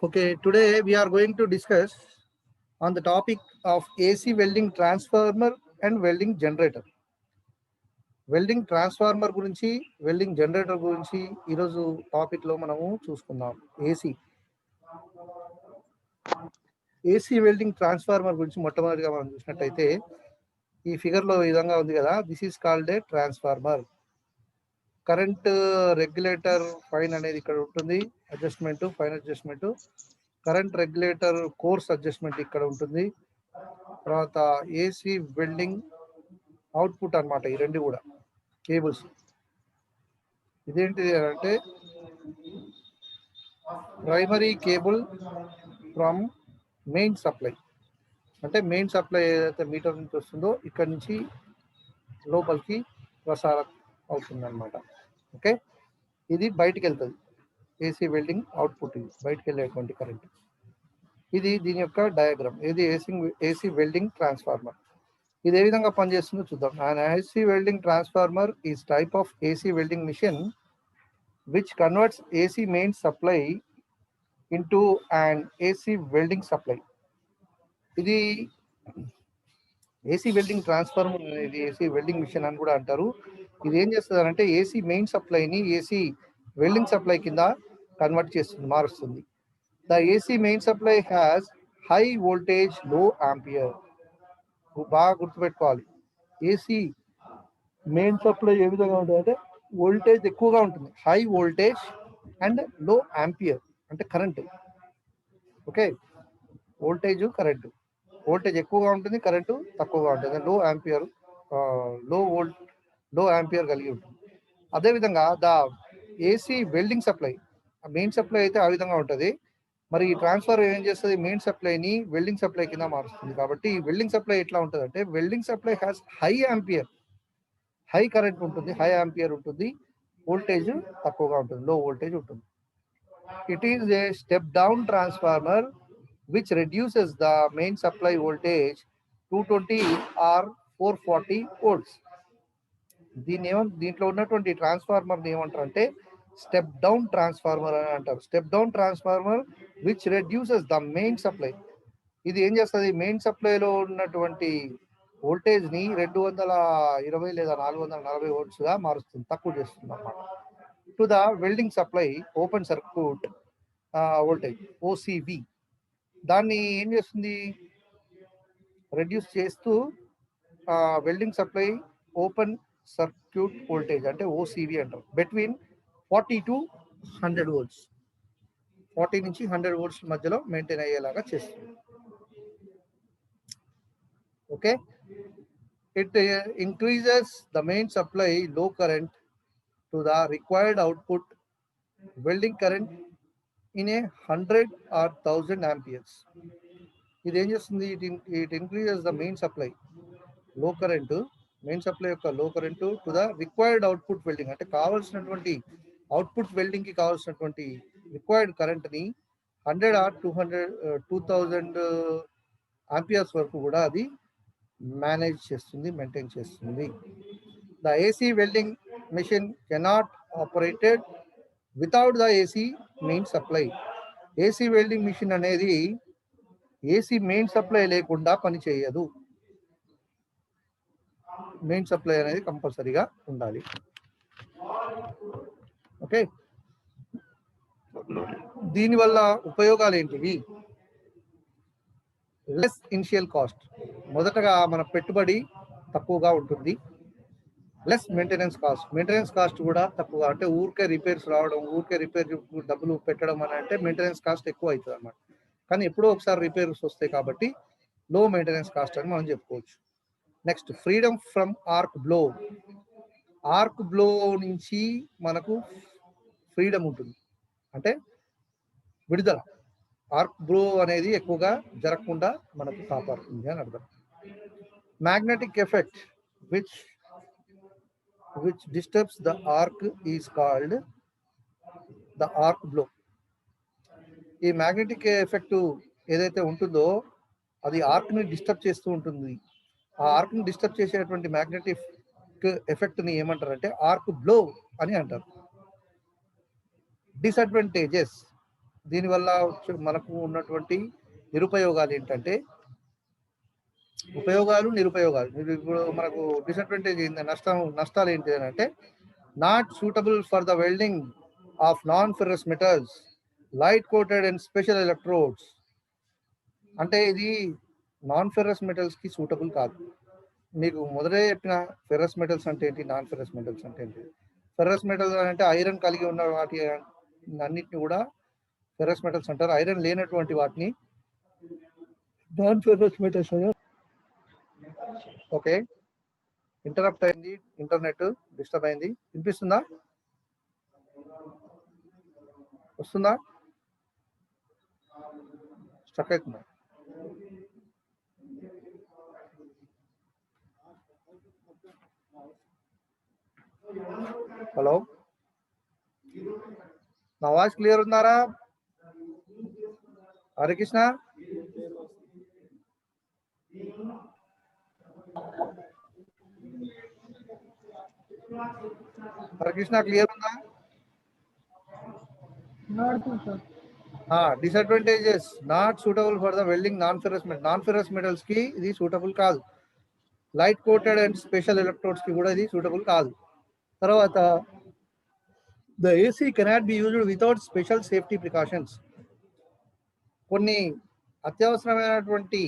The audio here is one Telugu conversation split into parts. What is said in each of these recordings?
Okay, today we are going to discuss on the topic of AC welding transformer and welding generator. Welding transformer గురించి వెల్డింగ్ జనరేటర్ గురించి ఈరోజు టాపిక్లో మనము చూసుకుందాం. ఏసీ వెల్డింగ్ ట్రాన్స్ఫార్మర్ గురించి మొట్టమొదటిగా మనం చూసినట్టయితే ఈ ఫిగర్లో ఈ విధంగా ఉంది కదా, this is called a transformer. Current regulator fine అనేది ఇక్కడ ఉంటుంది, adjustment fine adjustment. Current regulator course adjustment ఇక్కడ ఉంటుంది. తర్వాత ఏసీ వెల్డింగ్ అవుట్పుట్ అన్నమాట. ఈ రెండు కూడా కేబుల్స్. ఇదేంటిది అంటే primary cable from main supply. అంటే మెయిన్ సప్లై ఏదైతే మీటర్ నుంచి వస్తుందో ఇక్కడ నుంచి లోపలికి ప్రసారం అవుతుంది అనమాట. ఓకే, ఇది బయటికి వెళ్తుంది. ఏసీ వెల్డింగ్ అవుట్పుట్ ఇది బయటికి వెళ్ళేటువంటి కరెంట్. ఇది దీని యొక్క డయాగ్రామ్. ఇది ఏసీ వెల్డింగ్ ట్రాన్స్ఫార్మర్. ఇది ఏ విధంగా పనిచేస్తుందో చూద్దాం. an AC welding transformer is type of AC welding machine which converts AC main supply into an AC welding supply. ఇది ఏసీ వెల్డింగ్ ట్రాన్స్ఫార్మర్ అనేది ఏసీ వెల్డింగ్ మిషన్ అని కూడా అంటారు. ఇది ఏం చేస్తుంది అంటే ఏసీ మెయిన్ సప్లైని ఏసీ వెల్డింగ్ సప్లై కింద కన్వర్ట్ చేస్తుంది, మారుస్తుంది. The AC main supply has high voltage low ampere. బాగా గుర్తుపెట్టుకోవాలి, ఏసీ మెయిన్ సప్లై ఏ విధంగా ఉంటుంది అంటే వోల్టేజ్ ఎక్కువగా ఉంటుంది, హై వోల్టేజ్ అండ్ లో ఆంపియర్ అంటే current. Okay, voltage current, voltage ఎక్కువగా ఉంటుంది, కరెంటు తక్కువగా ఉంటుంది. లో ఆంపియర్ లో ఆంపియర్ కలిగి ఉంటుంది. అదేవిధంగా the AC welding supply, main supply అయితే ఆ విధంగా ఉంటుంది. మరి ఈ ట్రాన్స్ఫర్ ఏం చేస్తుంది, మెయిన్ సప్లైని వెల్డింగ్ సప్లై కింద మారుస్తుంది. కాబట్టి వెల్డింగ్ సప్లై ఎట్లా ఉంటుంది అంటే welding supply has high ampere, high current ఉంటుంది, హై ఆంపియర్ ఉంటుంది, వోల్టేజ్ తక్కువగా ఉంటుంది, లో వోల్టేజ్ ఉంటుంది. It is a step down transformer which reduces the main supply voltage 220 or 440 volts. దీంట్లో ఉన్నటువంటి ట్రాన్స్ఫార్మర్ ఏమంటారు అంటే స్టెప్ డౌన్ ట్రాన్స్ఫార్మర్ అని అంటారు. Step down transformer which reduces the main supply. ఇది ఏం చేస్తుంది, మెయిన్ సప్లైలో ఉన్నటువంటి వోల్టేజ్ ని 220 లేదా 440 వోల్ట్స్ గా మారుస్తుంది, తక్కువ చేస్తుంది అన్నమాట. To the welding supply open circuit voltage OCV. దాన్ని ఏం చేస్తుంది, రెడ్యూస్ చేస్తూ welding supply open circuit voltage అంటే ఓసివి అంటారు. బిట్వీన్ 40 to 100 వోల్ట్స్, 40 నుంచి 100 వోల్ట్స్ మధ్యలో మెయింటైన్ అయ్యేలాగా చేస్తుంది. Okay, it increases the main supply low current to the required output welding current in a 100 or 1000 amperes. ఇది ఏం చేస్తుంది, it increases the main supply low current, main supply యొక్క low current to the required output welding అంటే కావాల్సినటువంటి అవుట్పుట్ వెల్డింగ్ కి కావాల్సినటువంటి రిక్వైర్డ్ కరెంట్ ని 100 or 2000 ఆంపియర్స్ వరకు కూడా అది మేనేజ్ చేస్తుంది, మెయింటైన్ చేస్తుంది. The AC welding machine cannot operated without the AC main supply. AC welding machine అనేది ఏసీ మెయిన్ సప్లై లేకుండా పనిచేయదు. మెయిన్ సప్లై అనేది కంపల్సరీగా ఉండాలి. ఓకే, దీనివల్ల ఉపయోగాలు ఏంటివి? లెస్ ఇనిషియల్ కాస్ట్, మొదటగా మన పెట్టుబడి తక్కువగా ఉంటుంది. Less maintenance cost, maintenance cost కూడా తక్కువగా, అంటే ఊరికే రిపేర్స్ రావడం, ఊరికే రిపేర్ డబ్బులు పెట్టడం అని అంటే మెయింటెనెన్స్ కాస్ట్ ఎక్కువ అవుతుంది అన్నమాట. కానీ ఎప్పుడో ఒకసారి రిపేర్స్ వస్తాయి కాబట్టి లో మెయింటెనెన్స్ కాస్ట్ అని మనం చెప్పుకోవచ్చు. Next, freedom from arc blow. Arc blow నుంచి మనకు ఫ్రీడమ్ ఉంటుంది, అంటే విడుదల. ఆర్క్ బ్లో అనేది ఎక్కువగా జరగకుండా మనకు కాపాడుతుంది అని అర్థం. Magnetic effect which disturbs the arc is called the arc blow. ఈ మ్యాగ్నెటిక్ ఎఫెక్ట్ ఏదైతే ఉంటుందో అది ఆర్క్ ని డిస్టర్బ్ చేస్తూ ఉంటుంది. ఆ ఆర్క్ ని డిస్టర్బ్ చేసేటువంటి మ్యాగ్నెటిక్ ఎఫెక్ట్ ని ఏమంటారు అంటే ఆర్క్ బ్లో అని అంటారు. డిసడ్వాంటేజెస్, దీనివల్ల మనకు ఉన్నటువంటి నిరుపయోగాలు ఏంటంటే, ఉపయోగాలు నిరుపయోగాలు. ఇప్పుడు మనకు డిసడ్వాంటేజ్ ఏంటి, నష్టాలు ఏంటి అని అంటే, not suitable for the welding of non ferrous metals, light coated and special electrodes. అంటే ఇది నాన్ ఫెర్రస్ మెటల్స్ కి సూటబుల్ కాదు. మీకు మొదటే చెప్పిన ఫెర్రస్ మెటల్స్ అంటే ఏంటి, నాన్ ఫెర్రస్ మెటల్స్ అంటే ఏంటి. ఫెర్రస్ మెటల్స్ అంటే ఐరన్ కలిగి ఉన్న వాటి అన్నిటిని కూడా ఫెర్రస్ మెటల్స్ అంటారు. ఐరన్ లేనటువంటి వాటిని non ferrous metals. Okay, interrupt అయింది, ఇంటర్నెట్ డిస్టర్బ్ అయింది. వినిపిస్తుందా, వస్తుందా, స్టక్ అవుతుందా? హలో, నా వాయిస్ క్లియర్ ఉందారా? హరే కృష్ణ, హరే కృష్ణ, క్లియర్ ఉందా? Disadvantages, not suitable for the welding non ferrous metals కి ఇది సూటబుల్ కాదు. Light coated and special electrodes కి కూడా ఇది సూటబుల్ కాదు. తర్వాత the AC cannot be used without special safety precautions. కొన్ని అత్యవసరమైనటువంటి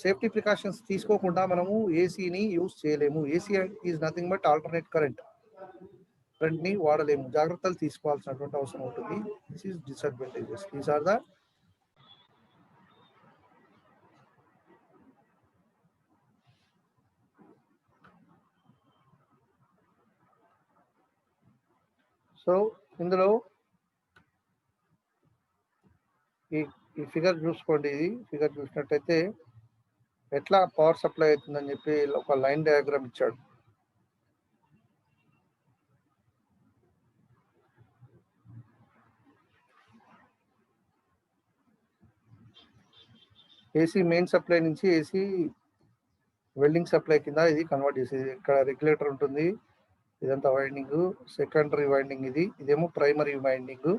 సేఫ్టీ ప్రికాషన్స్ తీసుకోకుండా మనము ఏసీని యూజ్ చేయలేము. AC is nothing but alternate current ని వాడలేము. జాగ్రత్తలు తీసుకోవాల్సినటువంటి అవసరం ఉంటుంది. This is disadvantages. These are the so ఇందులో ఈ ఫిగర్ చూసుకోండి. ఇది ఫిగర్ చూసినట్టయితే ఎట్లా పవర్ సప్లై అవుతుందని చెప్పి ఒక లైన్ డయాగ్రామ్ ఇచ్చాడు. ఏసీ మెయిన్ సప్లై నుంచి ఏసీ వెల్డింగ్ సప్లై కింద ఇది కన్వర్ట్ చేసేది. ఇక్కడ రెగ్యులేటర్ ఉంటుంది, ఇదంతా వైండింగ్. సెకండరీ వైండింగ్ ఇదేమో ప్రైమరీ వైండింగ్.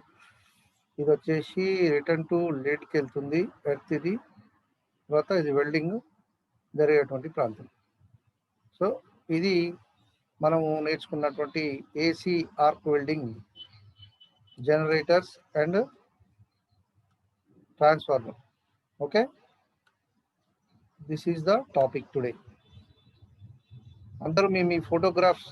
ఇది వచ్చేసి రిటర్న్ టు లీడ్కి వెళ్తుంది, ఎర్త్ ఇది. తర్వాత ఇది వెల్డింగ్ జరిగేటువంటి ప్రాంతం. సో ఇది మనము నేర్చుకున్నటువంటి AC arc welding, generators and transformer. Okay, this is the topic today. అందరూ మీ ఫోటోగ్రాఫ్స్